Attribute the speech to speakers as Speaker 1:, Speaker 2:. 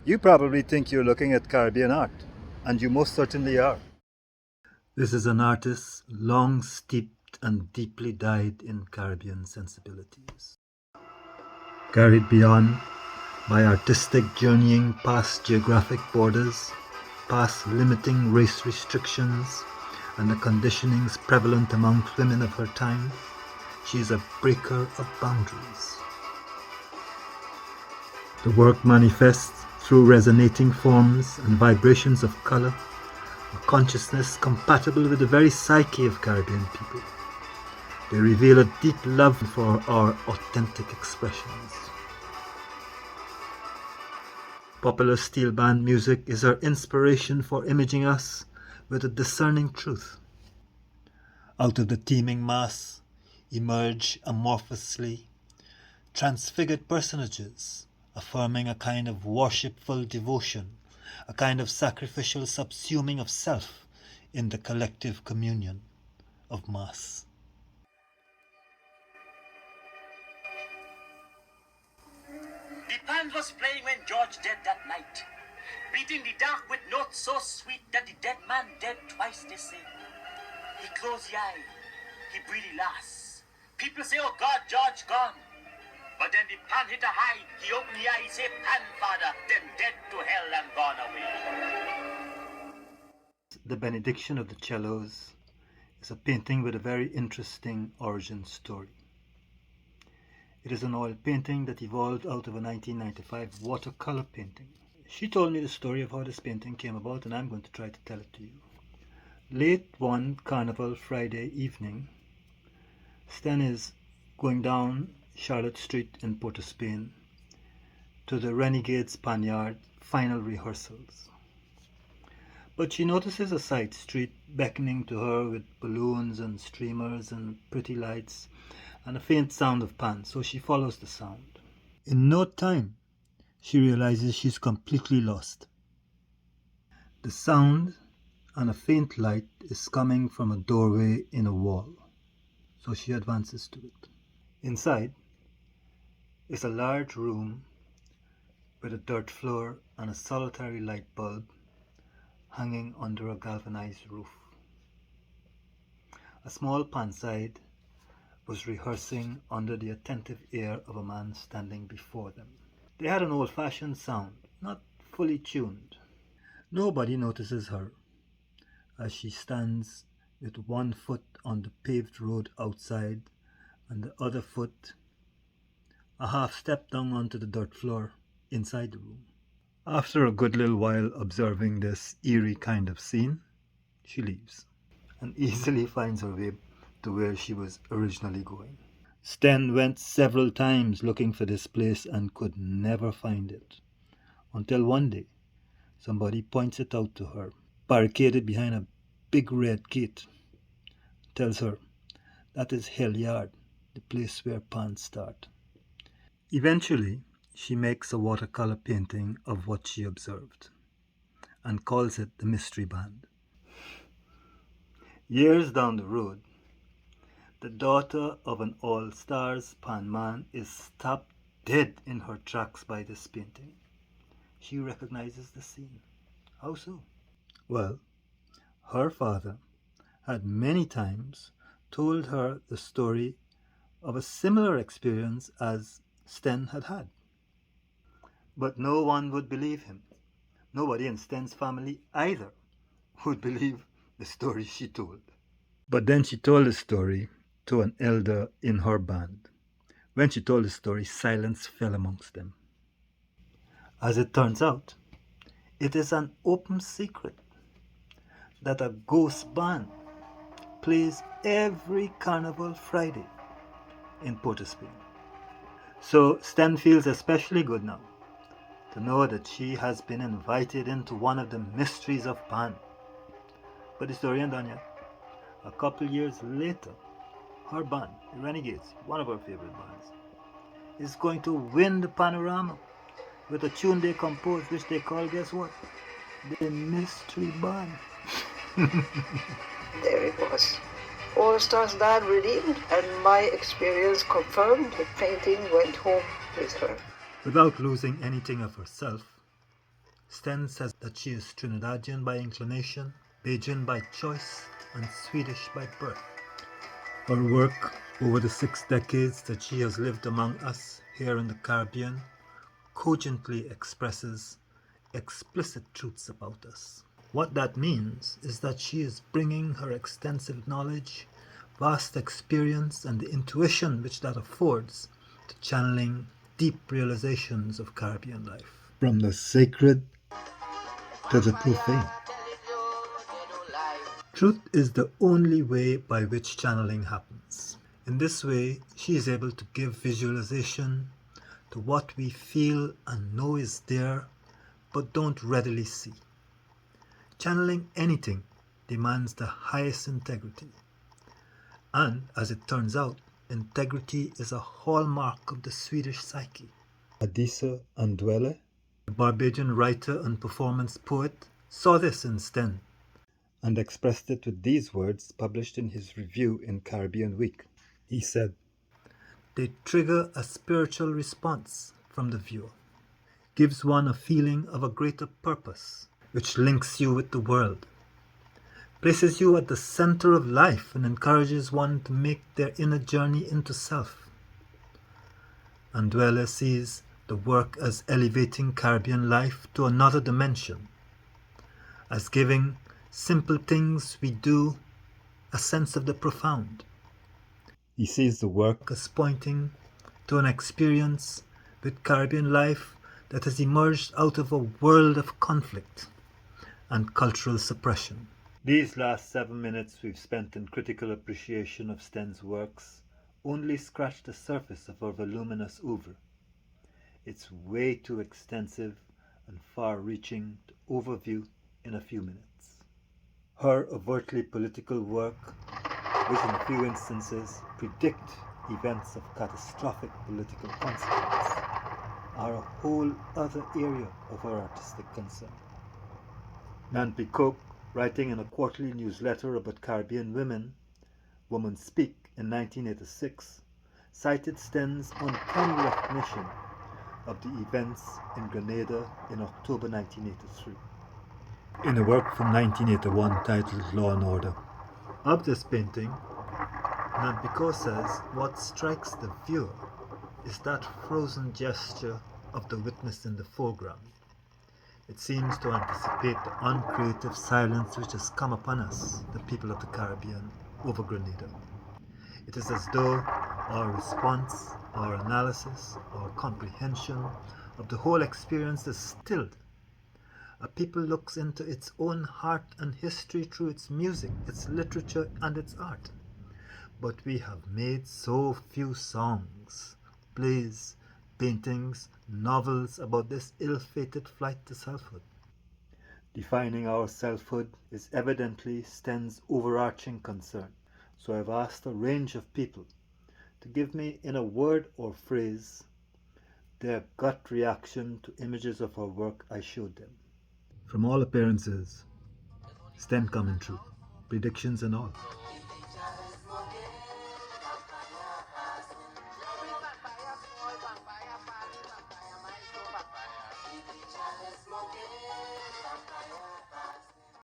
Speaker 1: You probably think you're looking at Caribbean art, and you most certainly are. This is an artist long steeped and deeply dyed in Caribbean sensibilities. Carried beyond by artistic journeying past geographic borders, past limiting race restrictions, and the conditionings prevalent amongst women of her time, she is a breaker of boundaries. The work manifests through resonating forms and vibrations of color, a consciousness compatible with the very psyche of Caribbean people. They reveal a deep love for our authentic expressions. Popular steel band music is her inspiration for imaging us with a discerning truth. Out of the teeming mass emerge amorphously transfigured personages, affirming a kind of worshipful devotion, a kind of sacrificial subsuming of self in the collective communion of mass.
Speaker 2: The band was playing when George dead that night, beating the dark with notes so sweet that the dead man dead twice, they say. He closed the eye, he breathed the last. People say, oh God, George gone. But then the pan hit a high, he opened the eye, he say, pan, father, then dead to hell and gone away.
Speaker 1: The Benediction of the Cellos is a painting with a very interesting origin story. It is an oil painting that evolved out of a 1995 watercolor painting. She told me the story of how this painting came about, and I'm going to try to tell it to you. Late one Carnival Friday evening, Sten is going down Charlotte Street in Port of Spain to the Renegades Panyard final rehearsals. But she notices a side street beckoning to her with balloons and streamers and pretty lights and a faint sound of pan, so she follows the sound. In no time, she realizes she's completely lost. The sound and a faint light is coming from a doorway in a wall, so she advances to it. Inside is a large room with a dirt floor and a solitary light bulb hanging under a galvanized roof. A small panside was rehearsing under the attentive ear of a man standing before them. They had an old-fashioned sound, not fully tuned. Nobody notices her as she stands with one foot on the paved road outside and the other foot a half step down onto the dirt floor inside the room. After a good little while observing this eerie kind of scene, she leaves and easily finds her way to where she was originally going. Sten went several times looking for this place and could never find it, until one day somebody points it out to her, barricaded behind a big red gate, tells her that is Hell Yard, the place where pans start. Eventually, she makes a watercolor painting of what she observed and calls it the Mystery Band. Years down the road, the daughter of an all-stars pan man is stopped dead in her tracks by this painting. She recognizes the scene. How so? Well, her father had many times told her the story of a similar experience as Sten had had. But no one would believe him. Nobody in Sten's family either would believe the story she told. But then she told the story to an elder in her band. When she told the story, silence fell amongst them. As it turns out, it is an open secret that a ghost band plays every Carnival Friday in Port of Spain. So Sten feels especially good now to know that she has been invited into one of the mysteries of Pan. But the story ain't done yet. A couple years later, her band, the Renegades, one of her favorite bands, is going to win the panorama with a tune they composed, which they call, guess what? The Mystery Band.
Speaker 3: There it was. All Stars Band redeemed, and my experience confirmed. The painting went home with her.
Speaker 1: Without losing anything of herself, Sten says that she is Trinidadian by inclination, Bajan by choice, and Swedish by birth. Her work over the 6 decades that she has lived among us here in the Caribbean cogently expresses explicit truths about us. What that means is that she is bringing her extensive knowledge, vast experience, and the intuition which that affords to channeling deep realizations of Caribbean life. From the sacred to the profane. Truth is the only way by which channeling happens. In this way, she is able to give visualization to what we feel and know is there, but don't readily see. Channeling anything demands the highest integrity. And, as it turns out, integrity is a hallmark of the Swedish psyche. Adisa Andwele, a Barbadian writer and performance poet, saw this in Sten and expressed it with these words published in his review in Caribbean Week. He said, "They trigger a spiritual response from the viewer, gives one a feeling of a greater purpose, which links you with the world, places you at the center of life and encourages one to make their inner journey into self." Andwele sees the work as elevating Caribbean life to another dimension, as giving simple things we do a sense of the profound. He sees the work as pointing to an experience with Caribbean life that has emerged out of a world of conflict and cultural suppression. These last 7 minutes we've spent in critical appreciation of Sten's works only scratch the surface of her voluminous oeuvre. It's way too extensive and far-reaching to overview in a few minutes. Her overtly political work, which in a few instances predict events of catastrophic political consequence, are a whole other area of her artistic concern. Nancy Coke, writing in a quarterly newsletter about Caribbean women, Women Speak, in 1986, cited Sten's uncanny recognition of the events in Grenada in October 1983, in a work from 1981 titled Law and Order. Of this painting, Nancy says what strikes the viewer is that frozen gesture of the witness in the foreground. It seems to anticipate the uncreative silence which has come upon us, the people of the Caribbean, over Grenada. It is as though our response, our analysis, our comprehension of the whole experience is stilled. A people looks into its own heart and history through its music, its literature, and its art. But we have made so few songs, plays, paintings, novels about this ill-fated flight to selfhood. Defining our selfhood is evidently Sten's overarching concern, so I've asked a range of people to give me, in a word or phrase, their gut reaction to images of her work I showed them. From all appearances, STEN coming true, predictions and all.